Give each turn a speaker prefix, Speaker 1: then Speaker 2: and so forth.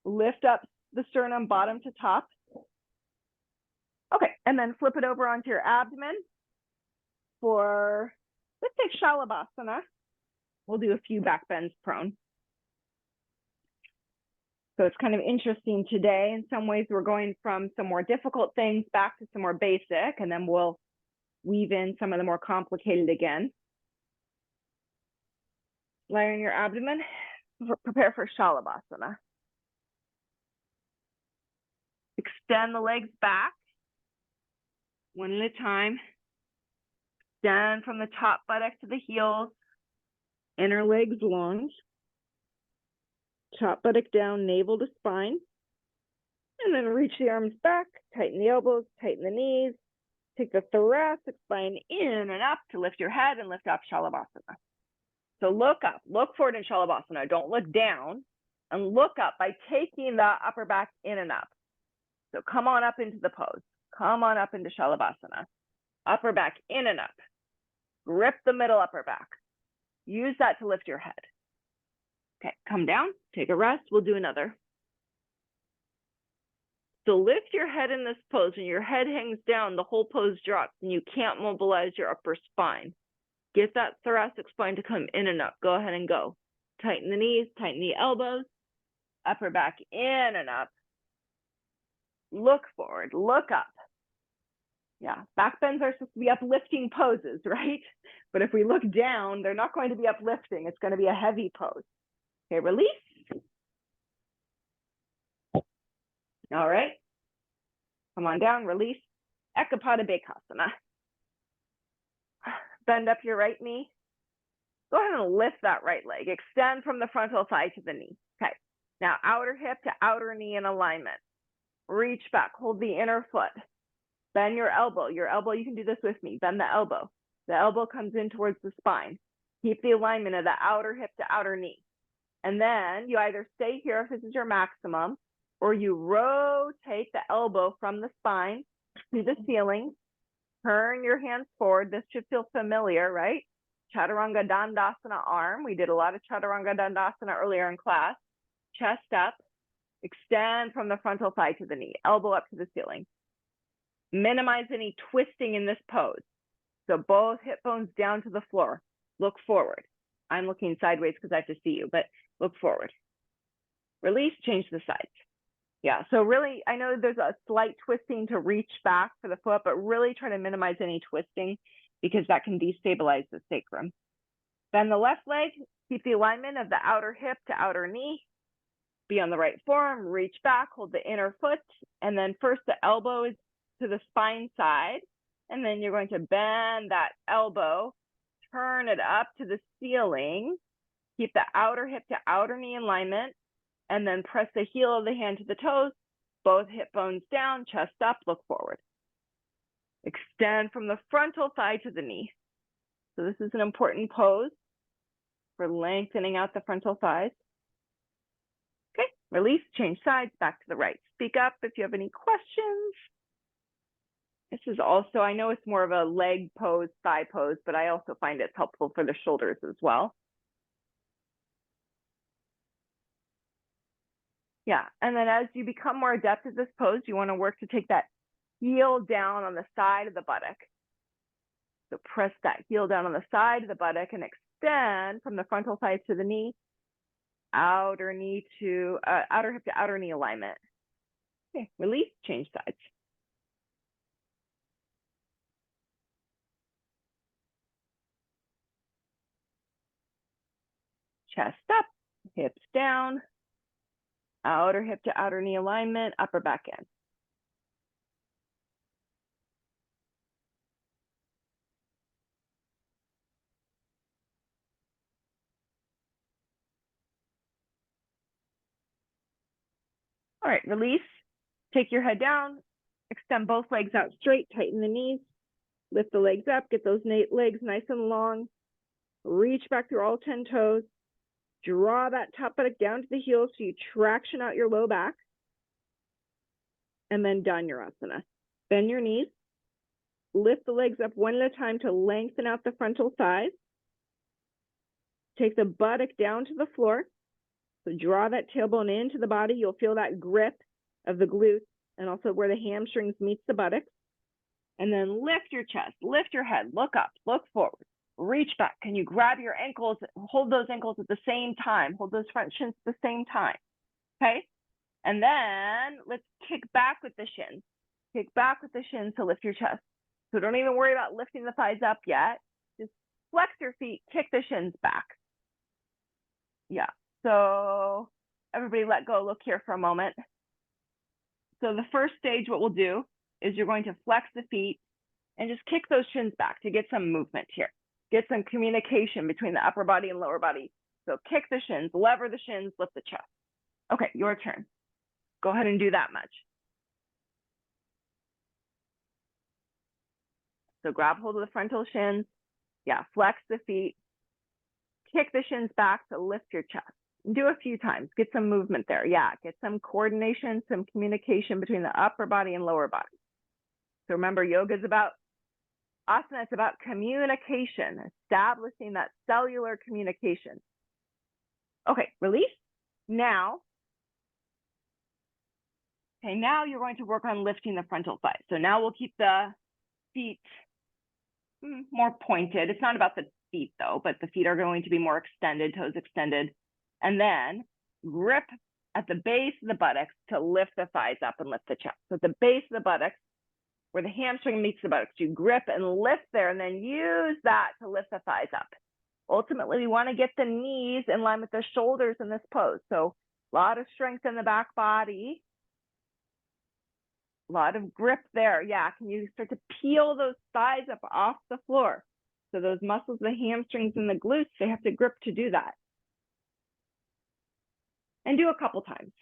Speaker 1: Lift up the sternum bottom to top. Okay, and then flip it over onto your abdomen for, let's take Salabhasana. We'll do a few back bends prone. So it's kind of interesting today. In some ways, we're going from some more difficult things back to some more basic, and then we'll weave in some of the more complicated again. Lie on your abdomen, prepare for Salabhasana. Extend the legs back, one at a time. Extend from the top buttock to the heels, inner legs lunge. Top buttock down, navel to spine. And then reach the arms back, tighten the elbows, tighten the knees. Take the thoracic spine in and up to lift your head and lift up Salabhasana. So look up, look forward in Salabhasana. Don't look down, and look up by taking the upper back in and up. So come on up into the pose. Come on up into Salabhasana. Upper back in and up. Grip the middle upper back. Use that to lift your head. Okay, come down, take a rest. We'll do another. So lift your head in this pose. When your head hangs down, the whole pose drops and you can't mobilize your upper spine. Get that thoracic spine to come in and up. Go ahead and go. Tighten the knees, tighten the elbows, upper back in and up. Look forward, look up. Yeah, back bends are supposed to be uplifting poses, right? But if we look down, they're not going to be uplifting. It's going to be a heavy pose. Okay, release. All right. Come on down, release. Eka Pada Bhekasana. Bend up your right knee. Go ahead and lift that right leg. Extend from the frontal thigh to the knee. Okay. Now outer hip to outer knee in alignment. Reach back, hold the inner foot. Bend your elbow. Your elbow, you can do this with me. Bend the elbow. The elbow comes in towards the spine. Keep the alignment of the outer hip to outer knee. And then you either stay here if this is your maximum, or you rotate the elbow from the spine to the ceiling. Turn your hands forward. This should feel familiar, right? Chaturanga Dandasana arm. We did a lot of Chaturanga Dandasana earlier in class. Chest up. Extend from the frontal thigh to the knee. Elbow up to the ceiling. Minimize any twisting in this pose. So both hip bones down to the floor. Look forward. I'm looking sideways because I have to see you, but look forward. Release, change the sides. Yeah, so really, I know there's a slight twisting to reach back for the foot, but really try to minimize any twisting because that can destabilize the sacrum. Bend the left leg, keep the alignment of the outer hip to outer knee. Be on the right forearm, reach back, hold the inner foot, and then first the elbow is to the spine side, and then you're going to bend that elbow, turn it up to the ceiling, keep the outer hip to outer knee alignment, and then press the heel of the hand to the toes, both hip bones down, chest up, look forward. Extend from the frontal thigh to the knee. So this is an important pose for lengthening out the frontal thighs. Okay, release, change sides, back to the right. Speak up if you have any questions. This is also, I know it's more of a leg pose, thigh pose, but I also find it's helpful for the shoulders as well. Yeah, and then as you become more adept at this pose, you want to work to take that heel down on the side of the buttock. So press that heel down on the side of the buttock and extend from the frontal thigh to the knee, outer knee to outer hip to outer knee alignment. Okay, release, change sides. Chest up, hips down, outer hip to outer knee alignment, upper back end. All right, release. Take your head down, extend both legs out straight, tighten the knees, lift the legs up, get those legs nice and long, reach back through all 10 toes, draw that top buttock down to the heel so you traction out your low back, and then Dhanurasana. Bend your knees, lift the legs up one at a time to lengthen out the frontal thighs. Take the buttock down to the floor. So draw that tailbone into the body. You'll feel that grip of the glutes and also where the hamstrings meets the buttocks. And then lift your chest, lift your head, look up, look forward, reach back. Can you grab your ankles, hold those ankles at the same time, hold those front shins at the same time, okay? And then let's kick back with the shins. Kick back with the shins to lift your chest. So don't even worry about lifting the thighs up yet. Just flex your feet, kick the shins back. Yeah, so everybody let go, look here for a moment. So the first stage, what we'll do is you're going to flex the feet and just kick those shins back to get some movement here. Get some communication between the upper body and lower body. So kick the shins, lever the shins, lift the chest. Okay, your turn. Go ahead and do that much. So grab hold of the frontal shins. Yeah, flex the feet. Kick the shins back to lift your chest. Do a few times. Get some movement there. Yeah, get some coordination, some communication between the upper body and lower body. So remember, yoga is about asana. It's about communication, establishing that cellular communication. Okay, release. Now, now you're going to work on lifting the frontal thigh. So now we'll keep the feet more pointed. It's not about the feet though, but the feet are going to be more extended, toes extended. And then grip at the base of the buttocks to lift the thighs up and lift the chest. So at the base of the buttocks, where the hamstring meets the buttocks, you grip and lift there, and then use that to lift the thighs up. Ultimately, we want to get the knees in line with the shoulders in this pose. So a lot of strength in the back body. A lot of grip there. Yeah, can you start to peel those thighs up off the floor? So those muscles, the hamstrings and the glutes, they have to grip to do that. And do a couple times.